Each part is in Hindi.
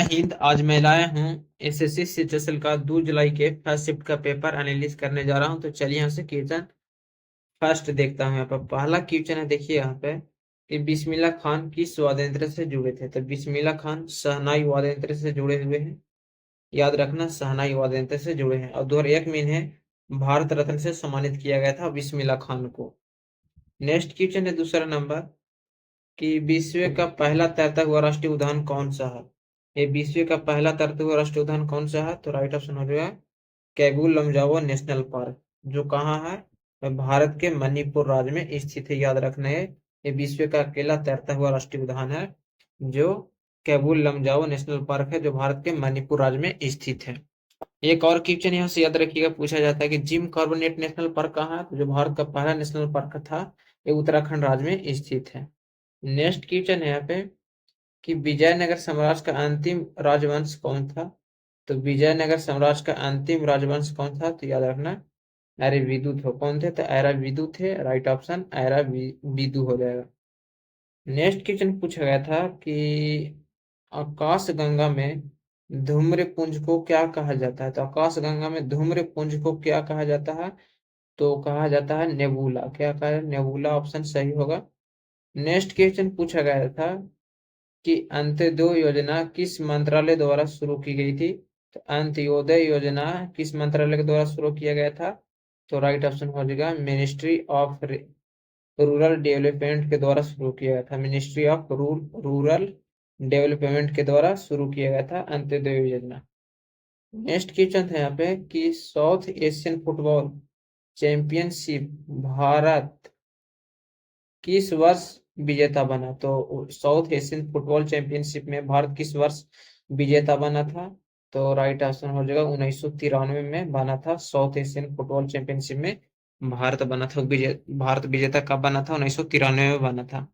हिंद, आज मैं लाया हूँ एसएससी सीजीएल का 2 जुलाई के फर्स्ट शिफ्ट का पेपर एनालिसिस करने जा रहा हूँ। तो चलिए यहाँ से क्वेश्चन फर्स्ट देखता हूँ। यहाँ पर पहला क्वेश्चन है, देखिए यहाँ पे कि बिस्मिल्लाह खान किस वाद्ययंत्र से जुड़े थे। तो बिस्मिल्लाह खान शहनाई वाद्ययंत्र से जुड़े हुए हैं। याद रखना, शहनाई वाद्ययंत्र से जुड़े हैं। और 2001 में इन्हें भारत रत्न से सम्मानित किया गया था बिस्मिल्लाह खान को। नेक्स्ट क्वेश्चन है दूसरा नंबर कि विश्व का पहला तैरता हुआ राष्ट्रीय उद्यान कौन सा है। ये विश्व का पहला तैरता हुआ राष्ट्रीय उद्यान कौन सा है। तो राइट ऑप्शन हो जाएगा कैबुल लमजाओ नेशनल पार्क, जो कहाँ है, वह भारत के मणिपुर राज्य में स्थित है। याद रखना है, ये विश्व का अकेला तैरता हुआ राष्ट्रीय उद्यान है जो कैबुल लमजाओ नेशनल पार्क है, जो भारत के मणिपुर राज्य में स्थित है। एक और क्वेश्चन यहाँ से याद रखिएगा, पूछा जाता है कि जिम कॉर्बेट नेशनल पार्क कहाँ है। तो जो भारत का पहला नेशनल पार्क था, ये उत्तराखंड राज्य में स्थित है। नेक्स्ट क्वेश्चन है यहाँ पे कि विजयनगर साम्राज्य का अंतिम राजवंश कौन था। तो विजयनगर साम्राज्य का अंतिम राजवंश कौन था। तो याद रखना विदु थे। कौन थे। तो विदु थे। राइट ऑप्शन विदु हो जाएगा। नेक्स्ट क्वेश्चन पूछा गया था कि आकाश गंगा में धूम्र पुंज को क्या कहा जाता है। तो आकाश गंगा में धूम्र पुंज को क्या कहा जाता है। तो कहा जाता है नेबुला। क्या कहा है, नेबुला ऑप्शन सही होगा। नेक्स्ट क्वेश्चन पूछा गया था कि अंत्योदय योजना किस मंत्रालय द्वारा शुरू की गई थी। तो अंत्योदय योजना किस मंत्रालय के द्वारा शुरू किया गया था। तो राइट ऑप्शन हो जाएगा मिनिस्ट्री ऑफ रूरल डेवलपमेंट के द्वारा शुरू किया गया था। मिनिस्ट्री ऑफ रूरल डेवलपमेंट के द्वारा शुरू किया गया था अंत्योदय योजना। नेक्स्ट क्वेश्चन था यहाँ पे कि south Asian football championship Bharat किस वर्ष विजेता बना। तो साउथ एशियन फुटबॉल चैंपियनशिप में भारत किस वर्ष विजेता बना था। तो राइट ऑप्शन हो जाएगा 1993 में बना था साउथ एशियन फुटबॉल चैंपियनशिप में भारत बना था। भारत विजेता कब बना था, 1993 में बना था।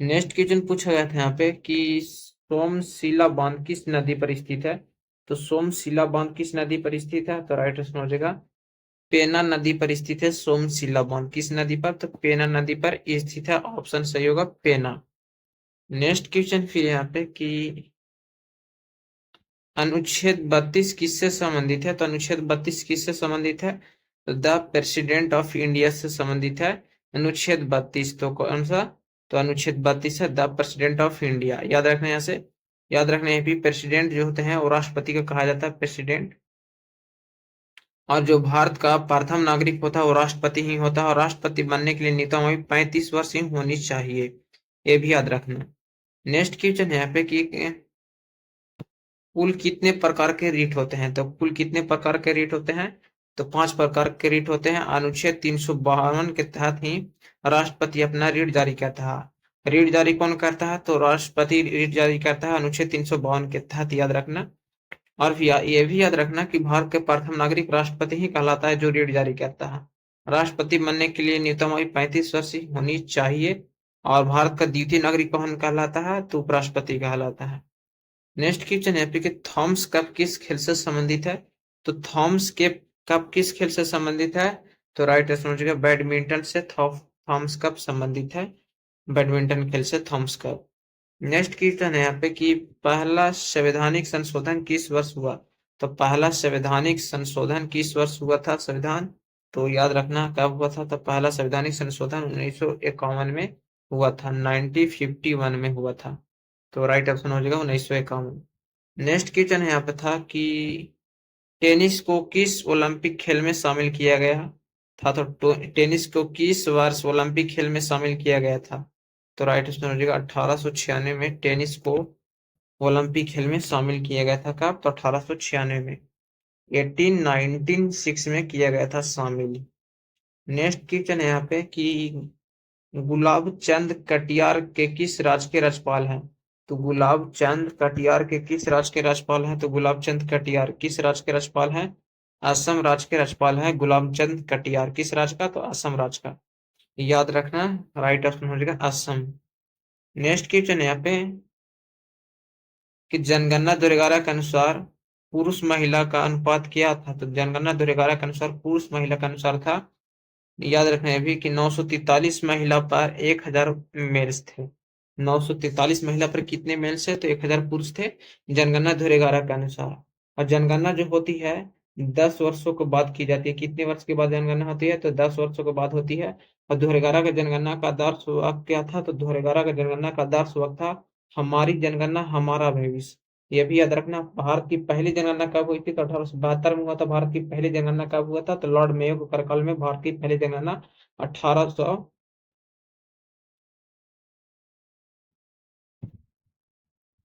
नेक्स्ट क्वेश्चन पूछा गया था यहाँ पे कि सोमशिला बांध किस नदी पर स्थित है। तो सोमशिला बांध किस नदी पर स्थित है। तो राइट ऑप्शन हो जाएगा पेना नदी पर स्थित है सोमशिला बांध। किस नदी पर। तो पेना नदी पर स्थित है। ऑप्शन सही होगा पेना। नेक्स्ट क्वेश्चन फिर यहाँ पे कि अनुच्छेद 32 किससे संबंधित है। तो अनुच्छेद 32 किससे संबंधित है। तो द प्रेसिडेंट ऑफ इंडिया से संबंधित है अनुच्छेद 32। तो कौन सा। तो अनुच्छेद 32 है द प्रेसिडेंट ऑफ इंडिया। याद रखना यहाँ से, याद रखना है भी प्रेसिडेंट जो होते हैं वो राष्ट्रपति का कहा जाता है प्रेसिडेंट। और जो भारत का प्रथम नागरिक होता है वो राष्ट्रपति ही होता है। और राष्ट्रपति बनने के लिए न्यूनतम आयु 35 वर्ष ही होनी चाहिए, ये भी याद रखना। नेक्स्ट क्वेश्चन है यहाँ पे कि कुल कितने प्रकार के रीट होते हैं। तो कुल कितने प्रकार के रीट होते हैं। तो 5 प्रकार के रीट होते हैं। अनुच्छेद 352 के तहत ही राष्ट्रपति अपना रीट जारी करता है। रीट जारी कौन करता है। तो राष्ट्रपति रीट जारी करता है अनुच्छेद 352 के तहत, याद रखना। और ये भी याद रखना कि भारत के प्रथम नागरिक राष्ट्रपति ही कहलाता है जो रीट जारी करता है। राष्ट्रपति बनने के लिए न्यूनतम आयु 35 वर्ष ही होनी चाहिए। और भारत का द्वितीय नागरिक कौन कहलाता है। तो उपराष्ट्रपति कहलाता है। नेक्स्ट क्वेश्चन है पे कि थॉमस कप किस खेल से संबंधित है। तो थॉमस के कप किस खेल से संबंधित है। तो राइट आंसर हो जाएगा बैडमिंटन से थॉमस कप संबंधित है, बैडमिंटन खेल से थॉमस कप। नेक्स्ट क्वेश्चन है यहाँ पे कि पहला संवैधानिक संशोधन किस वर्ष हुआ। तो पहला संवैधानिक संशोधन किस वर्ष हुआ था संविधान। तो याद रखना कब हुआ था। तो पहला संवैधानिक संशोधन 1951 में हुआ था, 1951 में हुआ था। तो राइट ऑप्शन हो जाएगा 1951। नेक्स्ट क्वेश्चन है यहाँ पे था कि टेनिस को किस ओलंपिक खेल में शामिल किया गया था। तो टेनिस को किस वर्ष ओलंपिक खेल में शामिल किया गया था। तो राइट ऑप्शन हो जाएगा 1896 में टेनिस को ओलंपिक खेल में शामिल किया गया था। कब। तो 1896 में। 1896 में किया गया था शामिल। नेक्स्ट क्वेश्चन है यहाँ पे कि गुलाब चंद कटियार के किस राज्य के राज्यपाल हैं। तो गुलाब चंद कटियार के किस राज्य के राज्यपाल हैं। तो गुलाब चंद कटियार किस राज्य के राज्यपाल हैं। असम राज्य के राज्यपाल हैं गुलाब चंद कटियार। किस राज्य का। तो असम राज्य का, याद रखना। राइट ऑप्शन हो जाएगा असम। नेक्स्ट क्वेश्चन है यहाँ पे कि जनगणना 2011 के अनुसार पुरुष महिला का अनुपात क्या था। तो जनगणना 2011 के अनुसार पुरुष महिला का अनुसार था, याद रखना है भी कि 943 महिला पर 1000 मेल्स थे। 943 महिला पर कितने मेल्स है? तो 1000 पुरुष थे जनगणना 2011 के अनुसार। और जनगणना जो होती है 10 वर्षों के बाद की जाती है। कितने वर्ष के बाद जनगणना होती है? तो 10 वर्षों के बाद होती है। और 2011 का जनगणना का आदर्श वाक्य क्या था? तो 2011 का जनगणना का आदर्श वाक्य था, हमारी जनगणना हमारा भविष्य। ये भी याद रखना। भारत की पहली जनगणना कब हुई थी? तो 1872 में हुआ था। भारत की पहली जनगणना कब हुआ था? तो लॉर्ड मेयो के कार्यकाल में भारत की पहली जनगणना 1800।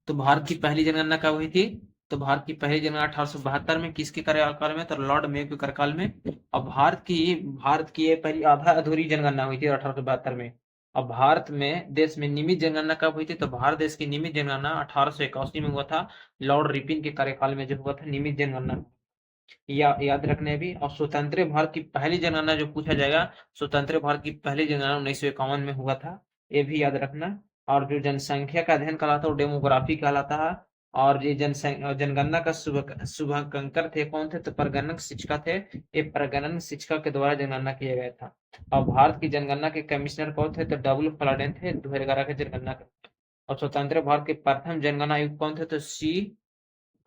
तो भारत की पहली जनगणना कब हुई थी? तो भारत की पहली जनगणना 1872 में किसके कार्यकाल में? तो लॉर्ड मेयो के कार्यकाल में। और भारत की ये पहली आधा अधूरी जनगणना हुई थी 1872 में। अब भारत में देश में नियमित जनगणना कब हुई थी? तो भारत देश की नियमित जनगणना 1881 में हुआ था। लॉर्ड रिपन के कार्यकाल में जो हुआ था नियमित जनगणना। याद रखने भी। और स्वतंत्र भारत की पहली जनगणना जो पूछा जाएगा, स्वतंत्र भारत की पहली जनगणना 1951 में हुआ था। ये भी याद रखना। और जो जनसंख्या का अध्ययन कहलाता है वो डेमोग्राफी कहलाता है। और ये जनगणना का शुभांकर थे कौन थे? तो प्रगणक शिक्षक थे। ये प्रगणन शिक्षक के द्वारा जनगणना किया गया था। और भारत की जनगणना के कमिश्नर कौन थे? तो डब्ल्यू फलाडेन थे 2011 के जनगणना के। और स्वतंत्र भारत के प्रथम जनगणना आयुक्त कौन थे? तो सी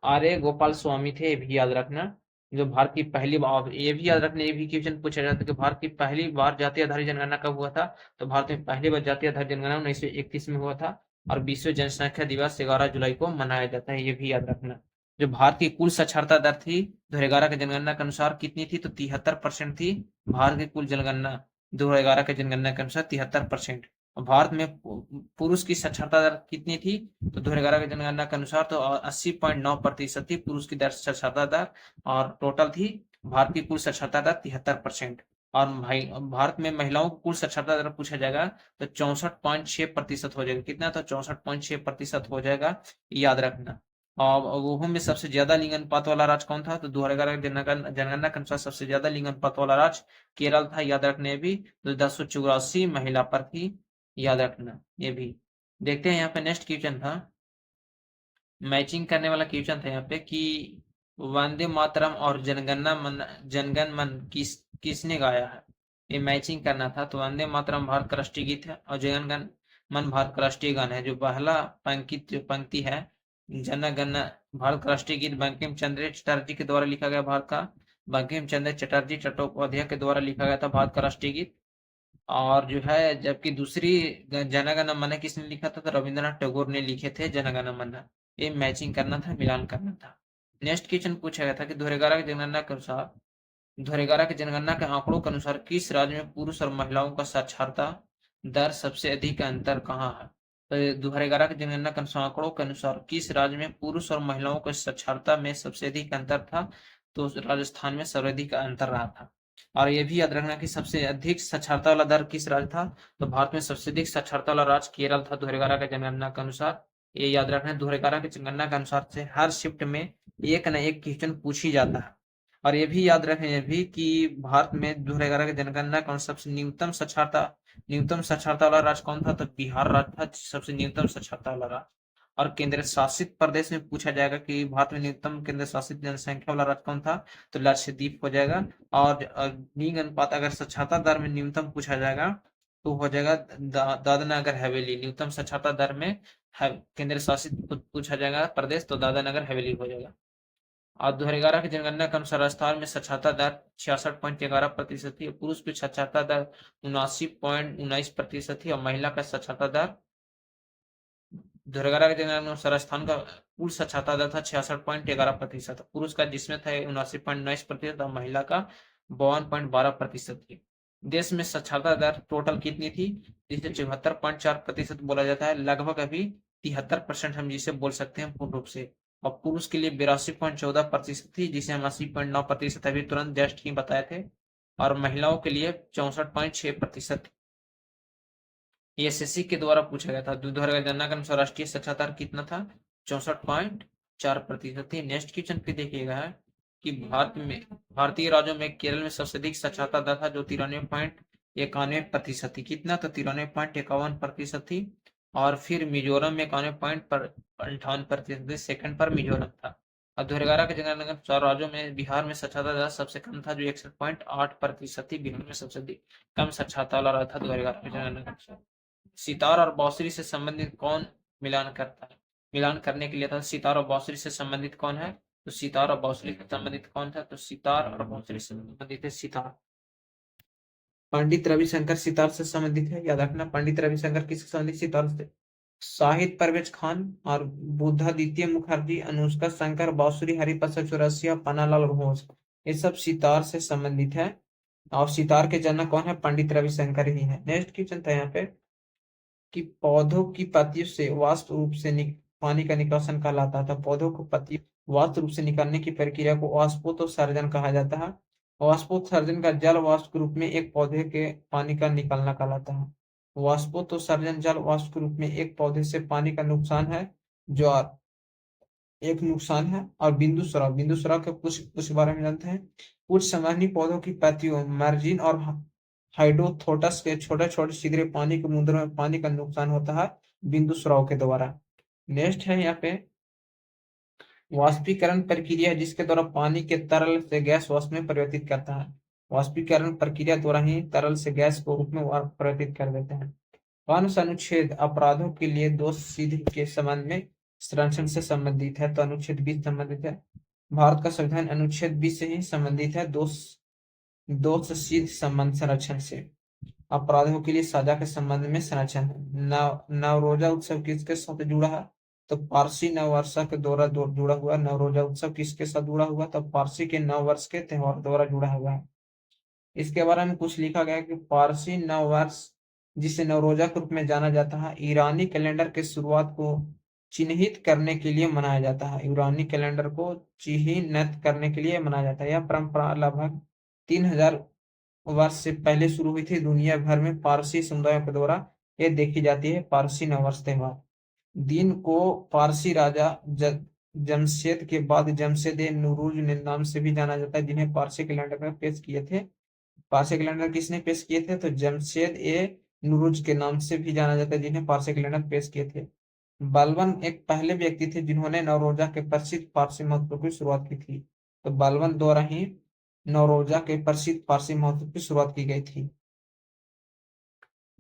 आर्य गोपाल स्वामी थे। ये भी याद रखना। जो भारत की पहली बार, ये भी याद रखना, ये भी क्वेश्चन पूछा जाता है कि भारत की पहली बार जातीय आधारित जनगणना कब हुआ था? तो भारत में पहली बार जातीय आधारित जनगणना 1931 में हुआ था। और विश्व जनसंख्या दिवस 11 जुलाई को मनाया जाता है। ये भी याद रखना। जो भारत की कुल साक्षरता दर थी 2011 के जनगणना के अनुसार कितनी थी? तो 73% थी। भारत की कुल जनगणना 2011 के जनगणना के अनुसार 73%। भारत में पुरुष की साक्षरता दर कितनी थी? तो 2011 की जनगणना के अनुसार तो 80.9% थी पुरुष की दर साक्षरता दर। और टोटल थी भारत की कुल साक्षरता दर 73%। और भारत में महिलाओं को कुल साक्षरता दर पूछा जाएगा तो 64.6% हो जाएगा। कितना? तो 64.6% हो जाएगा। याद रखना। और वो में सबसे ज्यादा लिंग अनुपात वाला राज्य कौन था? तो 2011 जनगणना के अनुसार सबसे ज्यादा लिंग अनुपात वाला राज्य केरल था। याद रखने भी। तो 1084 महिला पर थी। याद रखना ये भी। देखते हैं यहाँ पे नेक्स्ट क्वेश्चन था, मैचिंग करने वाला क्वेश्चन था यहाँ पे कि वंदे मातरम और जनगण मन किसने गाया है? ये मैचिंग करना था। तो वंदे मातरम भारत का राष्ट्रीय गीत है और जनगण मन भारत का राष्ट्रीय गान है। जो पहला पंक्ति है जनगण भारत का राष्ट्रीय गीत बंकिम चंद्र चटर्जी के द्वारा लिखा गया। भारत का बंकिम चंद्र चटर्जी चट्टोपाध्याय के द्वारा लिखा गया था भारत का राष्ट्रीय गीत। और जो है जबकि दूसरी जनगण मन किसने लिखा था? तो रविंद्रनाथ टैगोर ने लिखे थे जनगण मन। ये मैचिंग करना था, मिलान करना था। नेक्स्ट क्वेश्चन पूछा गया था कि 2011 की जनगणना के अनुसार 2011 की जनगणना के आंकड़ों के अनुसार किस राज्य में पुरुष और महिलाओं का साक्षरता दर सबसे अधिक अंतर कहाँ है? तो 2011 की जनगणना के अनुसार आंकड़ों के अनुसार किस राज्य में पुरुष और महिलाओं के साक्षरता में सबसे अधिक अंतर था? तो राजस्थान में सर्वाधिक अंतर रहा था। और ये भी याद रखना कि सबसे अधिक साक्षरता वाला दर किस राज्य था? तो भारत में सबसे अधिक साक्षरता वाला राज्य केरल था 2011 के जनगणना के अनुसार। ये याद रखना। 2011 की जनगणना के अनुसार से हर शिफ्ट में एक न एक क्वेश्चन पूछ ही जाता है। और ये भी याद रखें ये भी कि भारत में 2011 की जनगणना के अनुसार सबसे न्यूनतम साक्षरता वाला राज्य कौन था? तो बिहार राज्य था सबसे न्यूनतम साक्षरता वाला राज्य। और केंद्र शासित प्रदेश में पूछा जाएगा कि भारत में न्यूनतम केंद्र शासित जनसंख्या वाला राज्य कौन था? तो लक्षद्वीप हो जाएगा। और लिंग अनुपात अगर साक्षरता दर में न्यूनतम पूछा जाएगा तो हो जाएगा दादरा नगर हवेली। न्यूनतम साक्षरता दर में केंद्र शासित पूछा जाएगा प्रदेश तो दादरा नगर हवेली हो जाएगा। और 2011 की जनगणना के अनुसार राजस्थान में साक्षरता दर 66.11% थी। पुरुष की साक्षरता दर 79.19% थी। और महिला का साक्षरता दर 2011 की जनगणना के अनुसार राजस्थान का कुल साक्षरता दर था 66.11%। पुरुष का जिसमें था 79.19% और महिला का 52.12% थी। देश में साक्षरता दर टोटल कितनी थी? जिसे 74.4% बोला जाता है। लगभग अभी 73% हम जिसे बोल सकते हैं पूर्ण रूप से। और पुरुष के लिए 82.14% थी जिसे हम 80.9% अभी तुरंत जस्ट ही बताए थे। और महिलाओं के लिए 64.6%। एसएससी के द्वारा पूछा गया था। 2011 जनगणना के अनुसार राष्ट्रीय साक्षरता दर कितना था? 64.4% थी। नेक्स्ट क्वेश्चन पे देखिएगा है कि भारतीय राज्यों में केरल में सबसे अधिक साक्षरता दर था जो 93.91% थी। कितना? तो 93.51% थी। और फिर मिजोरम में 91.58% थी। सेकंड पर मिजोरम था। और 2011 के जनगणना के अनुसार राज्यों में बिहार में साक्षरता दर सबसे कम था जो 61.8% थी। बिहार में सबसे अधिक कम साक्षरता वाला रहा था 2011 के जनगणना के अनुसार। सितार और बांसुरी से संबंधित कौन मिलान करता है? मिलान करने के लिए था सितार और बांसुरी से संबंधित कौन है? तो सितार और बांसुरी से संबंधित कौन था? तो सितार और बांसुरी से संबंधित है सितार। पंडित रविशंकर सितार से संबंधित है, याद रखना। पंडित रविशंकर किससे संबंधित? सितार से। शाहिद परवेज खान और बुद्धादित्य मुखर्जी, अनुष्का शंकर, बांसुरी हरिप्रसाद चौरसिया, पन्नालाल घोष, ये सब सितार से संबंधित है। और सितार के जनक कौन है? पंडित रविशंकर ही है। नेक्स्ट क्वेश्चन था यहाँ पे कि पौधों की पत्तियों से वाष्प रूप से पानी का निकासन कहलाता था। पौधों को पत्ती वाष्प रूप से निकालने की प्रक्रिया को वाष्पोत्सर्जन कहा जाता है। वाष्पोत्सर्जन का जल वाष्प के रूप में एक पौधे के पानी का निकलना कहलाता है। वाष्पोत्सर्जन जल वाष्प के रूप में एक पौधे से पानी का नुकसान है, जो एक नुकसान है। और बिंदु स्राव के कुछ बारे में जानते हैं। कुछ सामान्य पौधों की पत्तियों, मार्जिन और हाइड्रोथोटस के छोटे छोटे छिद्र पानी के बूंदों में पानी का नुकसान होता है बिंदु स्राव के द्वारा। नेक्स्ट है यहाँ पे वाष्पीकरण प्रक्रिया है, जिसके द्वारा पानी के तरल से गैस वाष्प में परिवर्तित करता है। वाष्पीकरण प्रक्रिया द्वारा ही तरल से गैस को रूप में परिवर्तित कर देते हैं। कौन सा अनुच्छेद अपराधों के लिए दोष सिद्धि के संबंध में संरक्षण से संबंधित है? तो अनुच्छेद 20 संबंधित है। भारत का संविधान अनुच्छेद 20 से ही संबंधित है, दोष सिद्ध संबंध संरक्षण से। अपराधों के लिए सजा के संबंध में संरक्षण है। नवरोजा उत्सव किसके साथ जुड़ा है? तो पारसी नववर्ष के द्वारा जुड़ा हुआ। नवरोजा उत्सव किसके साथ जुड़ा हुआ? तो पारसी के नव वर्ष के त्योहार द्वारा जुड़ा हुआ है। इसके बारे में कुछ लिखा गया कि पारसी नव वर्ष, जिसे नवरोजा के रूप में जाना जाता है, ईरानी कैलेंडर के शुरुआत को चिन्हित करने के लिए मनाया जाता है। ईरानी कैलेंडर को चिन्हित करने के लिए मनाया जाता है। यह परंपरा लगभग 3000 वर्ष से पहले शुरू हुई थी। दुनिया भर में पारसी समुदायों के द्वारा यह देखी जाती है पारसी नववर्ष त्योहार। दिन को पारसी राजा जमशेद के बाद जमशेद ए नूरुज नाम से भी जाना जाता है, जिन्हें पारसी कैलेंडर में पेश किए थे। पारसी कैलेंडर किसने पेश किए थे? तो जमशेद ए नूरुज के नाम से भी जाना जाता है, जिन्हें पारसी कैलेंडर पेश किए थे। बलबन एक पहले व्यक्ति थे जिन्होंने नवरोजा के प्रसिद्ध पारसी महत्व की शुरुआत की थी। तो बलबन द्वारा ही नवरोजा के प्रसिद्ध पारसी महत्व की शुरुआत की गई थी।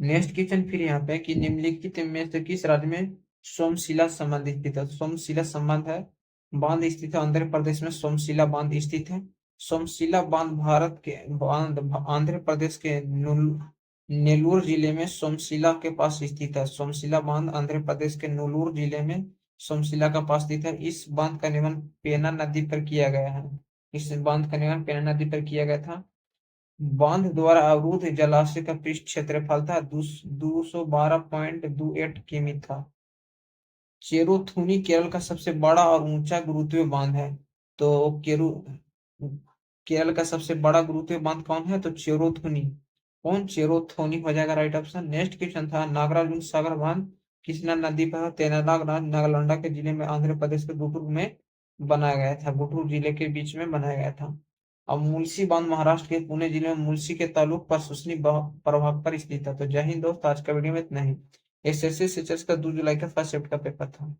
नेक्स्ट क्वेश्चन फिर यहाँ पे कि निम्नलिखित में से किस राज्य में सोमशिला संबंध स्थित है? सोमशिला संबंध है बांध स्थित है आंध्र प्रदेश में। सोमशिला बांध स्थित है। सोमशिला बांध भारत के बांध आंध्र प्रदेश के नेल्लोर जिले में सोमशिला के पास स्थित है। सोमशिला बांध आंध्र प्रदेश के नेल्लोर जिले में सोमशिला का पास स्थित है। इस बांध का निर्माण पेना नदी पर किया गया है। इस बांध का निर्माण पेना नदी पर किया गया था। बांध द्वारा अवरुद्ध जलाशय का पृष्ठ क्षेत्रफल था 212.28 किमी था। चेरुथुनी केरल का सबसे बड़ा और ऊंचा गुरुत्वीय बांध है। तो केरल का सबसे बड़ा गुरुत्वीय बांध कौन है? तो चेरुथुनी। कौन? चेरुथुनी हो जाएगा राइट ऑप्शन। नेक्स्ट क्वेश्चन था नागार्जुन सागर बांध किस नदी पर? तेनालीराज नालंदा के जिले में आंध्र प्रदेश के गुंटूर में बनाया गया था। गुंटूर जिले के बीच में बनाया गया था। अब मुल्सी बांध महाराष्ट्र के पुणे जिले में मुल्सी के तालुक पर सुसनी प्रभाग पर स्थित है। तो जय हिंद दोस्त, आज का वीडियो में इतना ही। एसएससी शिक्षक का 2 जुलाई का फर्स्ट शिफ्ट का पेपर था।